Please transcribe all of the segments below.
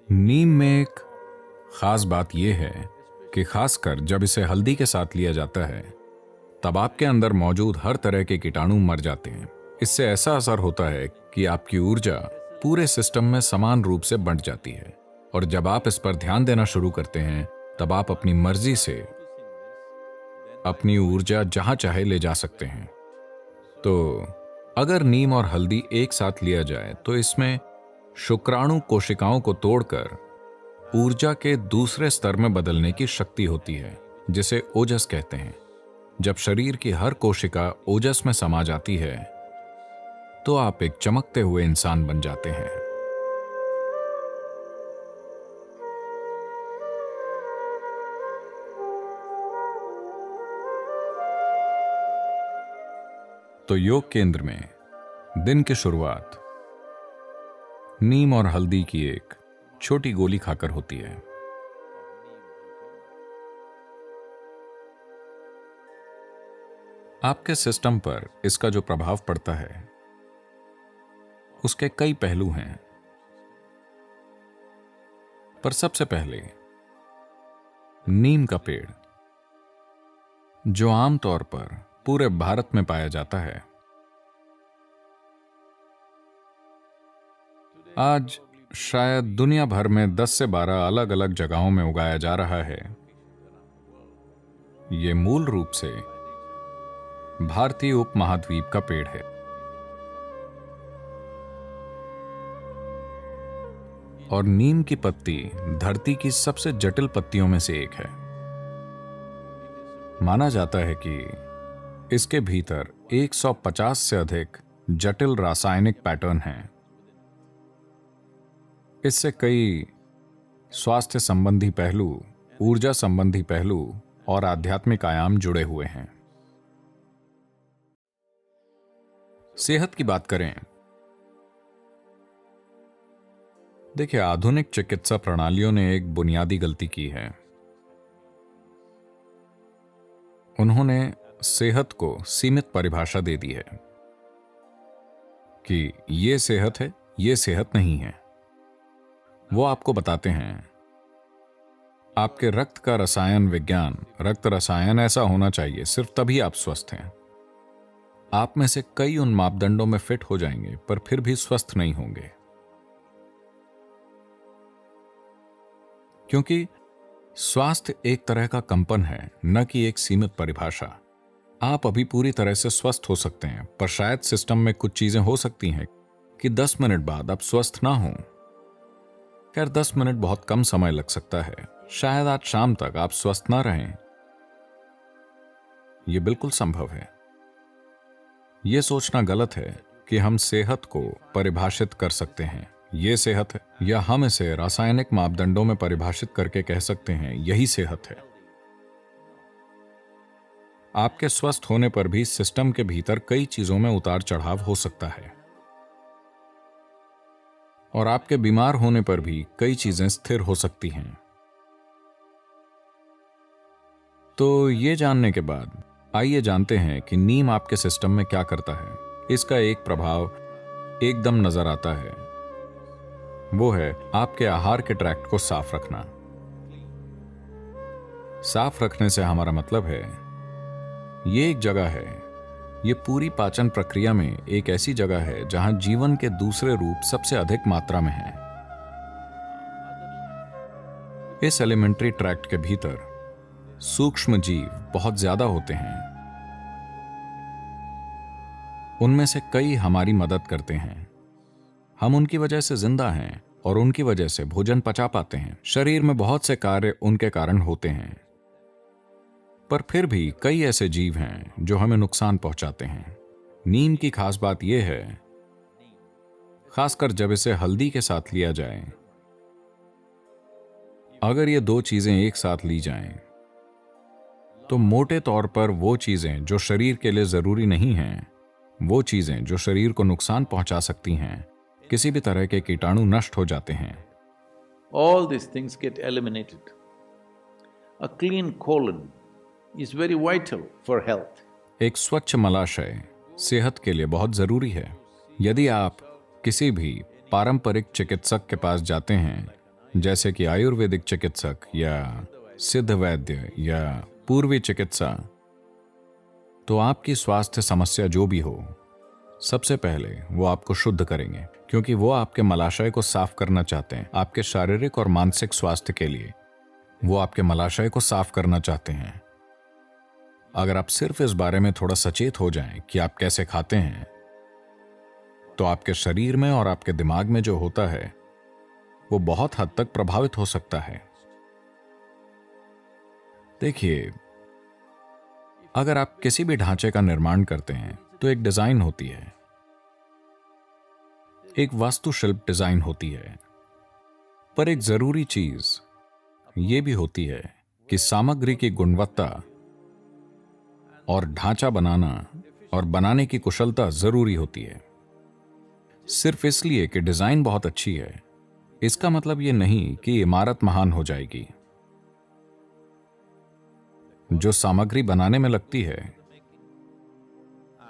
नीम में एक खास बात यह है कि खासकर जब इसे हल्दी के साथ लिया जाता है तब आपके अंदर मौजूद हर तरह के कीटाणु मर जाते हैं। इससे ऐसा असर होता है कि आपकी ऊर्जा पूरे सिस्टम में समान रूप से बंट जाती है और जब आप इस पर ध्यान देना शुरू करते हैं तब आप अपनी मर्जी से अपनी ऊर्जा जहां चाहे ले जा सकते हैं। तो अगर नीम और हल्दी एक साथ लिया जाए तो इसमें शुक्राणु कोशिकाओं को तोड़कर ऊर्जा के दूसरे स्तर में बदलने की शक्ति होती है, जिसे ओजस कहते हैं। जब शरीर की हर कोशिका ओजस में समा जाती है तो आप एक चमकते हुए इंसान बन जाते हैं। तो योग केंद्र में दिन की शुरुआत नीम और हल्दी की एक छोटी गोली खाकर होती है। आपके सिस्टम पर इसका जो प्रभाव पड़ता है उसके कई पहलू हैं, पर सबसे पहले नीम का पेड़ जो आमतौर पर पूरे भारत में पाया जाता है, आज शायद दुनिया भर में 10 से 12 अलग अलग जगहों में उगाया जा रहा है। यह मूल रूप से भारतीय उपमहाद्वीप का पेड़ है और नीम की पत्ती धरती की सबसे जटिल पत्तियों में से एक है। माना जाता है कि इसके भीतर 150 से अधिक जटिल रासायनिक पैटर्न हैं। इससे कई स्वास्थ्य संबंधी पहलू, ऊर्जा संबंधी पहलू और आध्यात्मिक आयाम जुड़े हुए हैं। सेहत की बात करें, देखिए, आधुनिक चिकित्सा प्रणालियों ने एक बुनियादी गलती की है। उन्होंने सेहत को सीमित परिभाषा दे दी है कि यह सेहत है, यह सेहत नहीं है। वो आपको बताते हैं आपके रक्त का रसायन विज्ञान, रक्त रसायन ऐसा होना चाहिए, सिर्फ तभी आप स्वस्थ हैं। आप में से कई उन मापदंडों में फिट हो जाएंगे पर फिर भी स्वस्थ नहीं होंगे, क्योंकि स्वास्थ्य एक तरह का कंपन है, न कि एक सीमित परिभाषा। आप अभी पूरी तरह से स्वस्थ हो सकते हैं, पर शायद सिस्टम में कुछ चीजें हो सकती हैं कि 10 मिनट बाद आप स्वस्थ ना हों। खैर, 10 मिनट बहुत कम समय लग सकता है, शायद आज शाम तक आप स्वस्थ ना रहें। यह बिल्कुल संभव है। यह सोचना गलत है कि हम सेहत को परिभाषित कर सकते हैं, यह सेहत है, या हम इसे रासायनिक मापदंडों में परिभाषित करके कह सकते हैं यही सेहत है। आपके स्वस्थ होने पर भी सिस्टम के भीतर कई चीजों में उतार चढ़ाव हो सकता है और आपके बीमार होने पर भी कई चीजें स्थिर हो सकती हैं। तो ये जानने के बाद आइए जानते हैं कि नीम आपके सिस्टम में क्या करता है। इसका एक प्रभाव एकदम नजर आता है, वो है आपके आहार के ट्रैक्ट को साफ रखना। साफ रखने से हमारा मतलब है ये एक जगह है, ये पूरी पाचन प्रक्रिया में एक ऐसी जगह है जहां जीवन के दूसरे रूप सबसे अधिक मात्रा में है। इस एलिमेंट्री ट्रैक्ट के भीतर सूक्ष्म जीव बहुत ज्यादा होते हैं। उनमें से कई हमारी मदद करते हैं। हम उनकी वजह से जिंदा हैं और उनकी वजह से भोजन पचा पाते हैं। शरीर में बहुत से कार्य उनके कारण होते हैं, पर फिर भी कई ऐसे जीव हैं जो हमें नुकसान पहुंचाते हैं। नीम की खास बात यह है, खासकर जब इसे हल्दी के साथ लिया जाए, अगर ये दो चीजें एक साथ ली जाएं, तो मोटे तौर पर वो चीजें जो शरीर के लिए जरूरी नहीं हैं, वो चीजें जो शरीर को नुकसान पहुंचा सकती हैं, किसी भी तरह के कीटाणु नष्ट हो जाते हैं। All these things get eliminated. A clean colon is very vital for health. एक स्वच्छ मलाशय सेहत के लिए बहुत जरूरी है। यदि आप किसी भी पारंपरिक चिकित्सक के पास जाते हैं जैसे कि आयुर्वेदिक चिकित्सक या सिद्ध वैद्य या पूर्वी चिकित्सा, तो आपकी स्वास्थ्य समस्या जो भी हो, सबसे पहले वो आपको शुद्ध करेंगे, क्योंकि वो आपके मलाशय को साफ करना चाहते हैं। आपके शारीरिक और मानसिक स्वास्थ्य के लिए वो आपके मलाशय को साफ करना चाहते हैं। अगर आप सिर्फ इस बारे में थोड़ा सचेत हो जाएं कि आप कैसे खाते हैं, तो आपके शरीर में और आपके दिमाग में जो होता है वो बहुत हद तक प्रभावित हो सकता है। देखिए, अगर आप किसी भी ढांचे का निर्माण करते हैं तो एक डिजाइन होती है, एक वास्तुशिल्प डिजाइन होती है, पर एक जरूरी चीज यह भी होती है कि सामग्री की गुणवत्ता और ढांचा बनाना और बनाने की कुशलता जरूरी होती है। सिर्फ इसलिए कि डिजाइन बहुत अच्छी है, इसका मतलब यह नहीं कि इमारत महान हो जाएगी। जो सामग्री बनाने में लगती है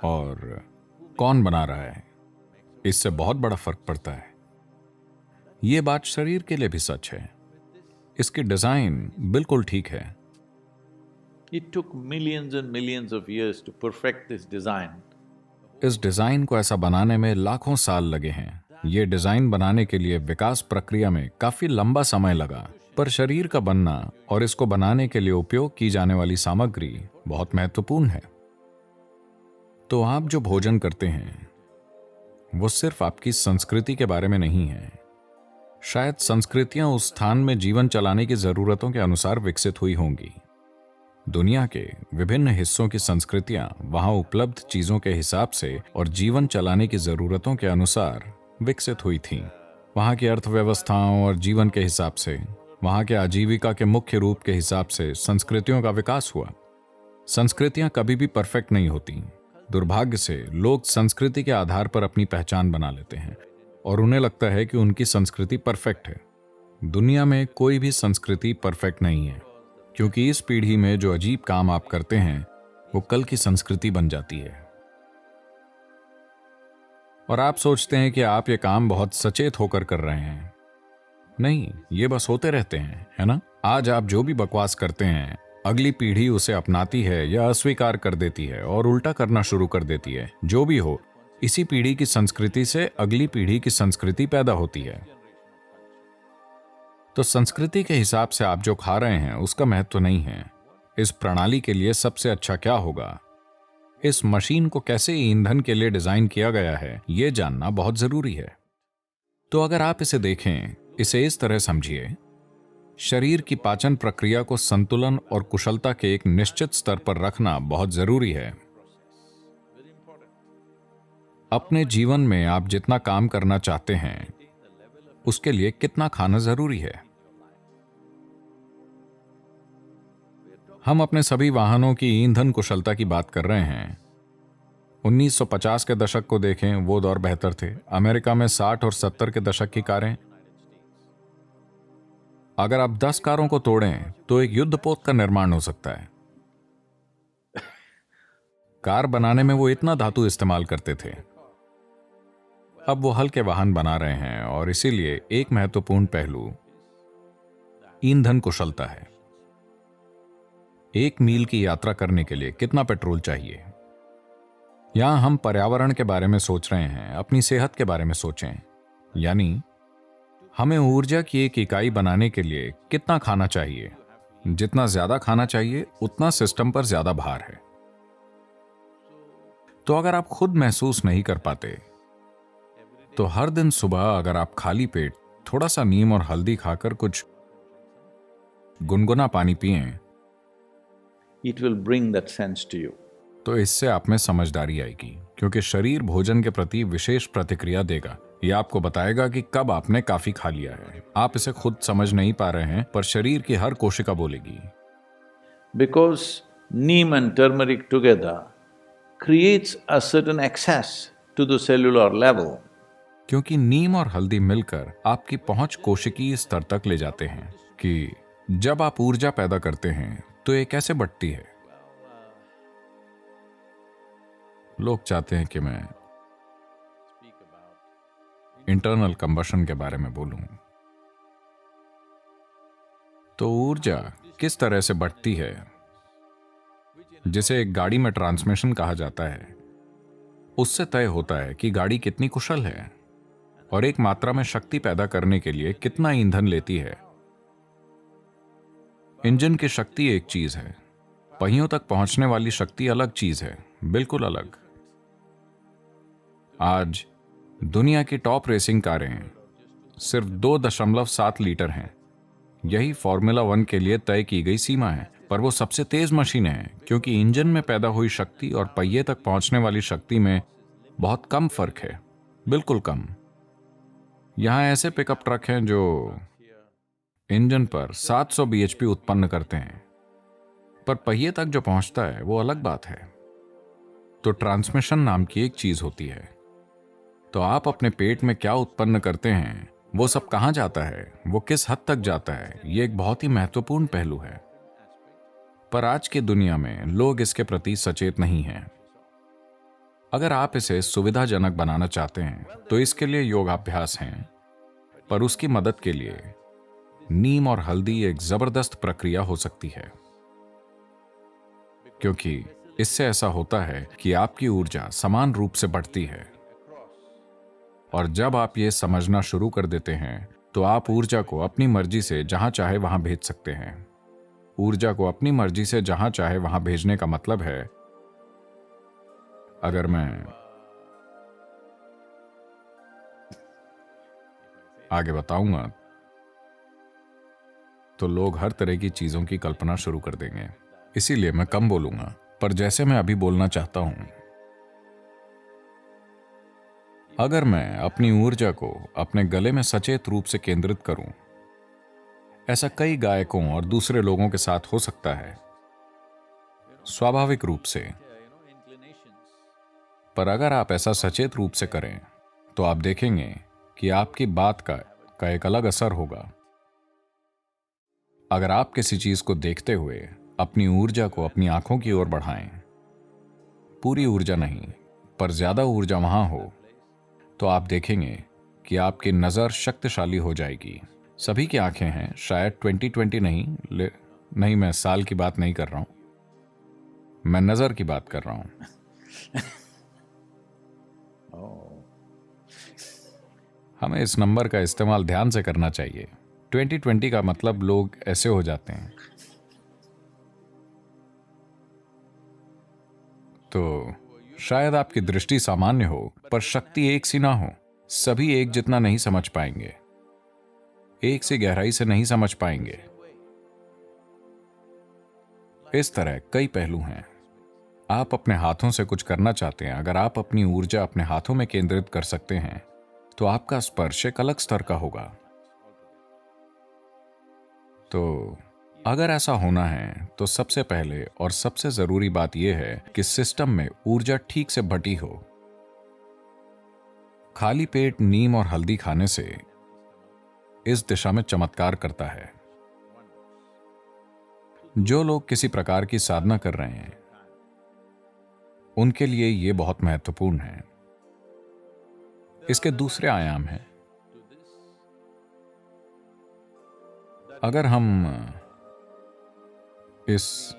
और कौन बना रहा है, इससे बहुत बड़ा फर्क पड़ता है। यह बात शरीर के लिए भी सच है। इसकी डिजाइन बिल्कुल ठीक है। It took millions and millions of years to perfect this design. इस डिजाइन को ऐसा बनाने में लाखों साल लगे हैं। यह डिजाइन बनाने के लिए विकास प्रक्रिया में काफी लंबा समय लगा, पर शरीर का बनना और इसको बनाने के लिए उपयोग की जाने वाली सामग्री बहुत महत्वपूर्ण है। तो आप जो भोजन करते हैं वो सिर्फ आपकी संस्कृति के बारे में नहीं है। शायद संस्कृतियां उस स्थान में जीवन चलाने की जरूरतों के अनुसार विकसित हुई होंगी। दुनिया के विभिन्न हिस्सों की संस्कृतियां वहां उपलब्ध चीजों के हिसाब से और जीवन चलाने की जरूरतों के अनुसार विकसित हुई थीं। वहां की अर्थव्यवस्थाओं और जीवन के हिसाब से, वहां के आजीविका के मुख्य रूप के हिसाब से संस्कृतियों का विकास हुआ। संस्कृतियां कभी भी परफेक्ट नहीं होती। दुर्भाग्य से लोग संस्कृति के आधार पर अपनी पहचान बना लेते हैं और उन्हें लगता है कि उनकी संस्कृति परफेक्ट है। दुनिया में कोई भी संस्कृति परफेक्ट नहीं है, क्योंकि इस पीढ़ी में जो अजीब काम आप करते हैं वो कल की संस्कृति बन जाती है। और आप सोचते हैं कि आप ये काम बहुत सचेत होकर कर रहे हैं। नहीं, ये बस होते रहते हैं, है ना? आज आप जो भी बकवास करते हैं, अगली पीढ़ी उसे अपनाती है या अस्वीकार कर देती है और उल्टा करना शुरू कर देती है। जो भी हो, इसी पीढ़ी की संस्कृति से अगली पीढ़ी की संस्कृति पैदा होती है। तो संस्कृति के हिसाब से आप जो खा रहे हैं उसका महत्व नहीं है। इस प्रणाली के लिए सबसे अच्छा क्या होगा, इस मशीन को कैसे ईंधन के लिए डिजाइन किया गया है, यह जानना बहुत जरूरी है। तो अगर आप इसे देखें, इसे इस तरह समझिए, शरीर की पाचन प्रक्रिया को संतुलन और कुशलता के एक निश्चित स्तर पर रखना बहुत जरूरी है। अपने जीवन में आप जितना काम करना चाहते हैं उसके लिए कितना खाना जरूरी है। हम अपने सभी वाहनों की ईंधन कुशलता की बात कर रहे हैं। 1950 के दशक को देखें, वो दौर बेहतर थे। अमेरिका में 60 और 70 के दशक की कारें, अगर आप 10 कारों को तोड़ें तो एक युद्धपोत का निर्माण हो सकता है। कार बनाने में वो इतना धातु इस्तेमाल करते थे। अब वो हल्के वाहन बना रहे हैं और इसीलिए एक महत्वपूर्ण पहलू ईंधन कुशलता है। 1 मील की यात्रा करने के लिए कितना पेट्रोल चाहिए? यहां हम पर्यावरण के बारे में सोच रहे हैं, अपनी सेहत के बारे में सोचें। यानी हमें ऊर्जा की एक इकाई बनाने के लिए कितना खाना चाहिए? जितना ज्यादा खाना चाहिए उतना सिस्टम पर ज्यादा भार है। तो अगर आप खुद महसूस नहीं कर पाते तो हर दिन सुबह अगर आप खाली पेट थोड़ा सा नीम और हल्दी खाकर कुछ गुनगुना पानी पिएं, It will bring that sense to you. तो इससे आप में समझदारी आएगी, क्योंकि शरीर भोजन के प्रति विशेष प्रतिक्रिया देगा। यह आपको बताएगा कि कब आपने काफी खा लिया है। आप इसे खुद समझ नहीं पा रहे हैं, पर शरीर की हर कोशिका बोलेगी। Because neem and turmeric together creates a certain access to the cellular level. क्योंकि नीम और हल्दी मिलकर आपकी पहुंच कोशिकीय स्तर तक ले जाते हैं कि जब आप ऊर्जा पैदा करते हैं तो ये कैसे बढ़ती है। लोग चाहते हैं कि मैं इंटरनल कंबशन के बारे में बोलूं। तो ऊर्जा किस तरह से बढ़ती है, जिसे एक गाड़ी में ट्रांसमिशन कहा जाता है, उससे तय होता है कि गाड़ी कितनी कुशल है और एक मात्रा में शक्ति पैदा करने के लिए कितना ईंधन लेती है। इंजन की शक्ति एक चीज है, पहियों तक पहुंचने वाली शक्ति अलग चीज है, बिल्कुल अलग। आज दुनिया की टॉप रेसिंग कारें सिर्फ 2.7 लीटर हैं। यही फॉर्मूला 1 के लिए तय की गई सीमा है, पर वो सबसे तेज मशीनें हैं क्योंकि इंजन में पैदा हुई शक्ति और पहिए तक पहुंचने वाली शक्ति में बहुत कम फर्क है, बिल्कुल कम। यहां ऐसे पिकअप ट्रक हैं जो इंजन पर 700 bhp उत्पन्न करते हैं, पर पहिए तक जो पहुंचता है वो अलग बात है। तो ट्रांसमिशन नाम की एक चीज होती है। तो आप अपने पेट में क्या उत्पन्न करते हैं, वो सब कहां जाता है, वो किस हद तक जाता है, ये एक बहुत ही महत्वपूर्ण पहलू है। पर आज की दुनिया में लोग इसके प्रति सचेत नहीं हैं। अगर आप इसे सुविधाजनक बनाना चाहते हैं तो इसके लिए योगाभ्यास हैं, पर उसकी मदद के लिए नीम और हल्दी एक जबरदस्त प्रक्रिया हो सकती है, क्योंकि इससे ऐसा होता है कि आपकी ऊर्जा समान रूप से बढ़ती है। और जब आप ये समझना शुरू कर देते हैं तो आप ऊर्जा को अपनी मर्जी से जहां चाहे वहां भेज सकते हैं। ऊर्जा को अपनी मर्जी से जहां चाहे वहां भेजने का मतलब है, अगर मैं आगे बताऊंगा तो लोग हर तरह की चीजों की कल्पना शुरू कर देंगे, इसीलिए मैं कम बोलूंगा। पर जैसे मैं अभी बोलना चाहता हूं, अगर मैं अपनी ऊर्जा को अपने गले में सचेत रूप से केंद्रित करूं, ऐसा कई गायकों और दूसरे लोगों के साथ हो सकता है, स्वाभाविक रूप से। पर अगर आप ऐसा सचेत रूप से करें तो आप देखेंगे कि आपकी बात का एक अलग असर होगा। अगर आप किसी चीज को देखते हुए अपनी ऊर्जा को अपनी आंखों की ओर बढ़ाएं, पूरी ऊर्जा नहीं पर ज्यादा ऊर्जा वहां हो, तो आप देखेंगे कि आपकी नजर शक्तिशाली हो जाएगी। सभी की आंखें हैं, शायद 2020 नहीं, मैं साल की बात नहीं कर रहा हूं, मैं नजर की बात कर रहा हूं। हमें इस नंबर का इस्तेमाल ध्यान से करना चाहिए। 2020 का मतलब लोग ऐसे हो जाते हैं। तो शायद आपकी दृष्टि सामान्य हो पर शक्ति एक सी ना हो। सभी एक जितना नहीं समझ पाएंगे, एक सी गहराई से नहीं समझ पाएंगे। इस तरह कई पहलू हैं। आप अपने हाथों से कुछ करना चाहते हैं, अगर आप अपनी ऊर्जा अपने हाथों में केंद्रित कर सकते हैं तो आपका स्पर्श एक अलग स्तर का होगा। तो अगर ऐसा होना है तो सबसे पहले और सबसे जरूरी बात यह है कि सिस्टम में ऊर्जा ठीक से बटी हो। खाली पेट नीम और हल्दी खाने से इस दिशा में चमत्कार करता है। जो लोग किसी प्रकार की साधना कर रहे हैं उनके लिए यह बहुत महत्वपूर्ण है। इसके दूसरे आयाम हैं। अगर हम इस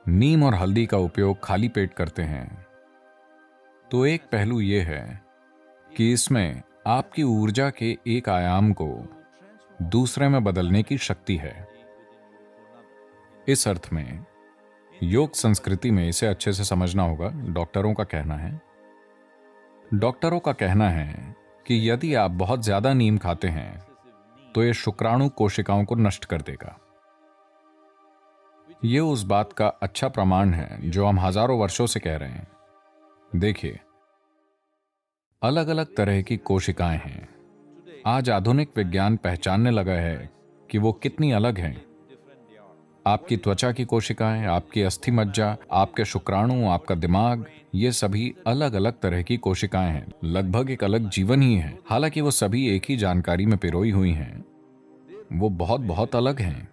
नीम और हल्दी का उपयोग खाली पेट करते हैं तो एक पहलू यह है कि इसमें आपकी ऊर्जा के एक आयाम को दूसरे में बदलने की शक्ति है। इस अर्थ में योग संस्कृति में इसे अच्छे से समझना होगा। डॉक्टरों का कहना है कि यदि आप बहुत ज्यादा नीम खाते हैं तो यह शुक्राणु कोशिकाओं को नष्ट कर देगा। यह उस बात का अच्छा प्रमाण है जो हम हजारों वर्षों से कह रहे हैं। देखिए, अलग अलग तरह की कोशिकाएं हैं। आज आधुनिक विज्ञान पहचानने लगा है कि वो कितनी अलग हैं। आपकी त्वचा की कोशिकाएं, आपकी अस्थि मज्जा, आपके शुक्राणु, आपका दिमाग, ये सभी अलग अलग तरह की कोशिकाएं हैं। लगभग एक अलग जीवन ही है। हालांकि वो सभी एक ही जानकारी में पिरोई हुई हैं, वो बहुत बहुत अलग हैं।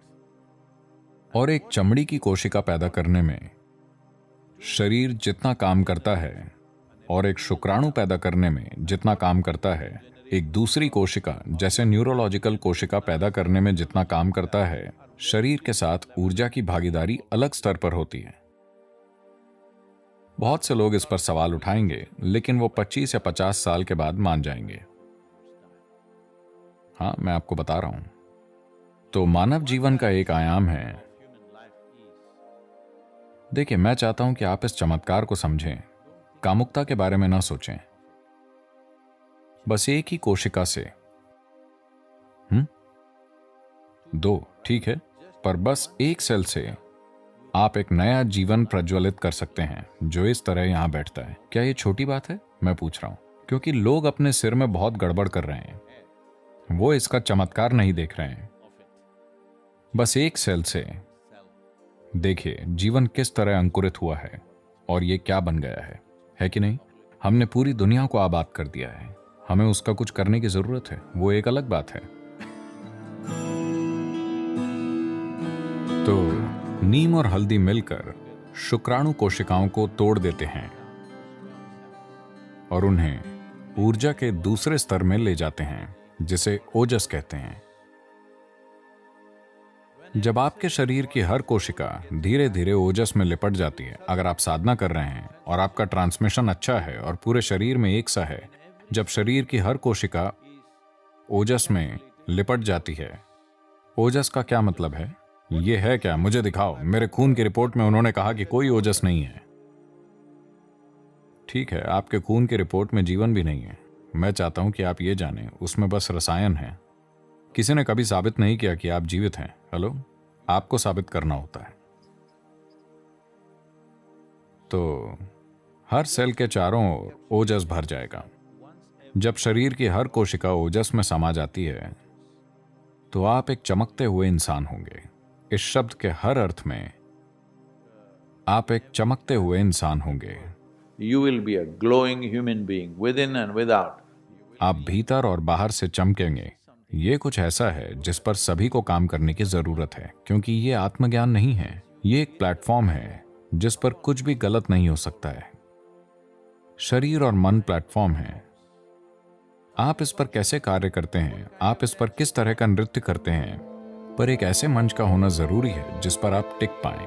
और एक चमड़ी की कोशिका पैदा करने में शरीर जितना काम करता है और एक शुक्राणु पैदा करने में जितना काम करता है, एक दूसरी कोशिका जैसे न्यूरोलॉजिकल कोशिका पैदा करने में जितना काम करता है, शरीर के साथ ऊर्जा की भागीदारी अलग स्तर पर होती है। बहुत से लोग इस पर सवाल उठाएंगे, लेकिन वो 25 या 50 साल के बाद मान जाएंगे। हाँ, मैं आपको बता रहा हूं। तो मानव जीवन का एक आयाम है। देखिए, मैं चाहता हूं कि आप इस चमत्कार को समझें। कामुकता के बारे में ना सोचें। बस एक ही कोशिका से 2, ठीक है, पर बस एक सेल से आप एक नया जीवन प्रज्वलित कर सकते हैं जो इस तरह यहां बैठता है। क्या ये छोटी बात है? मैं पूछ रहा हूं, क्योंकि लोग अपने सिर में बहुत गड़बड़ कर रहे हैं। वो इसका चमत्कार नहीं देख रहे हैं। बस एक सेल से देखिए जीवन किस तरह अंकुरित हुआ है और ये क्या बन गया है कि नहीं? हमने पूरी दुनिया को आबाद कर दिया है। हमें उसका कुछ करने की जरूरत है, वो एक अलग बात है। तो नीम और हल्दी मिलकर शुक्राणु कोशिकाओं को तोड़ देते हैं और उन्हें ऊर्जा के दूसरे स्तर में ले जाते हैं, जिसे ओजस कहते हैं। जब आपके शरीर की हर कोशिका धीरे धीरे ओजस में लिपट जाती है, अगर आप साधना कर रहे हैं और आपका ट्रांसमिशन अच्छा है और पूरे शरीर में एक सा है, जब शरीर की हर कोशिका ओजस में लिपट जाती है। ओजस का क्या मतलब है? ये है क्या? मुझे दिखाओ। मेरे खून की रिपोर्ट में उन्होंने कहा कि कोई ओजस नहीं है। ठीक है, आपके खून की रिपोर्ट में जीवन भी नहीं है। मैं चाहता हूं कि आप ये जानें, उसमें बस रसायन है। किसी ने कभी साबित नहीं किया कि आप जीवित हैं। हेलो, आपको साबित करना होता है। तो हर सेल के चारों ओर ओजस भर जाएगा। जब शरीर की हर कोशिका ओजस में समा जाती है तो आप एक चमकते हुए इंसान होंगे। इस शब्द के हर अर्थ में आप एक चमकते हुए इंसान होंगे। You will be a glowing human being within and without. आप भीतर और बाहर से चमकेंगे। ये कुछ ऐसा है जिस पर सभी को काम करने की जरूरत है, क्योंकि ये आत्मज्ञान नहीं है। ये एक प्लेटफॉर्म है जिस पर कुछ भी गलत नहीं हो सकता है। शरीर और मन प्लेटफॉर्म है। आप इस पर कैसे कार्य करते हैं, आप इस पर किस तरह का नृत्य करते हैं, पर एक ऐसे मंच का होना जरूरी है जिस पर आप टिक पाएं।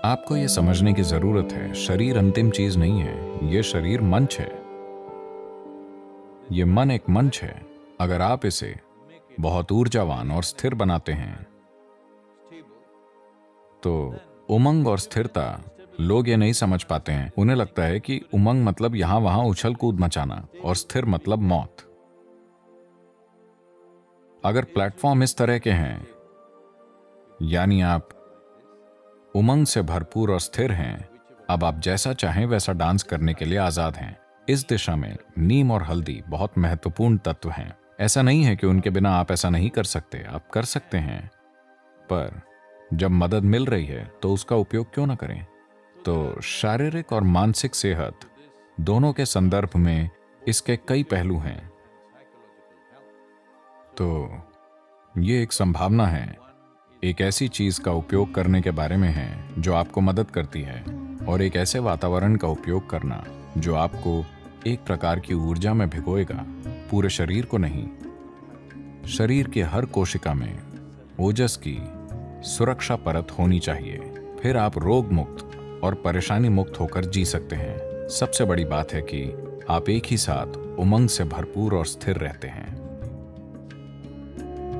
आपको यह समझने की जरूरत है, शरीर अंतिम चीज नहीं है, यह शरीर मंच है। यह मन एक मंच है। अगर आप इसे बहुत ऊर्जावान और स्थिर बनाते हैं तो उमंग और स्थिरता, लोग ये नहीं समझ पाते हैं। उन्हें लगता है कि उमंग मतलब यहां वहां उछल कूद मचाना और स्थिर मतलब मौत। अगर प्लेटफॉर्म इस तरह के हैं, यानी आप उमंग से भरपूर और स्थिर हैं, अब आप जैसा चाहें वैसा डांस करने के लिए आजाद हैं। इस दिशा में नीम और हल्दी बहुत महत्वपूर्ण तत्व हैं। ऐसा नहीं है कि उनके बिना आप ऐसा नहीं कर सकते, आप कर सकते हैं, पर जब मदद मिल रही है तो उसका उपयोग क्यों ना करें? तो शारीरिक और मानसिक सेहत दोनों के संदर्भ में इसके कई पहलू हैं। तो ये एक संभावना है, एक ऐसी चीज का उपयोग करने के बारे में है जो आपको मदद करती है, और एक ऐसे वातावरण का उपयोग करना जो आपको एक प्रकार की ऊर्जा में भिगोएगा, पूरे शरीर को नहीं। शरीर की हर कोशिका में ओजस की सुरक्षा परत होनी चाहिए, फिर आप रोग मुक्त और परेशानी मुक्त होकर जी सकते हैं। सबसे बड़ी बात है कि आप एक ही साथ उमंग से भरपूर और स्थिर रहते हैं।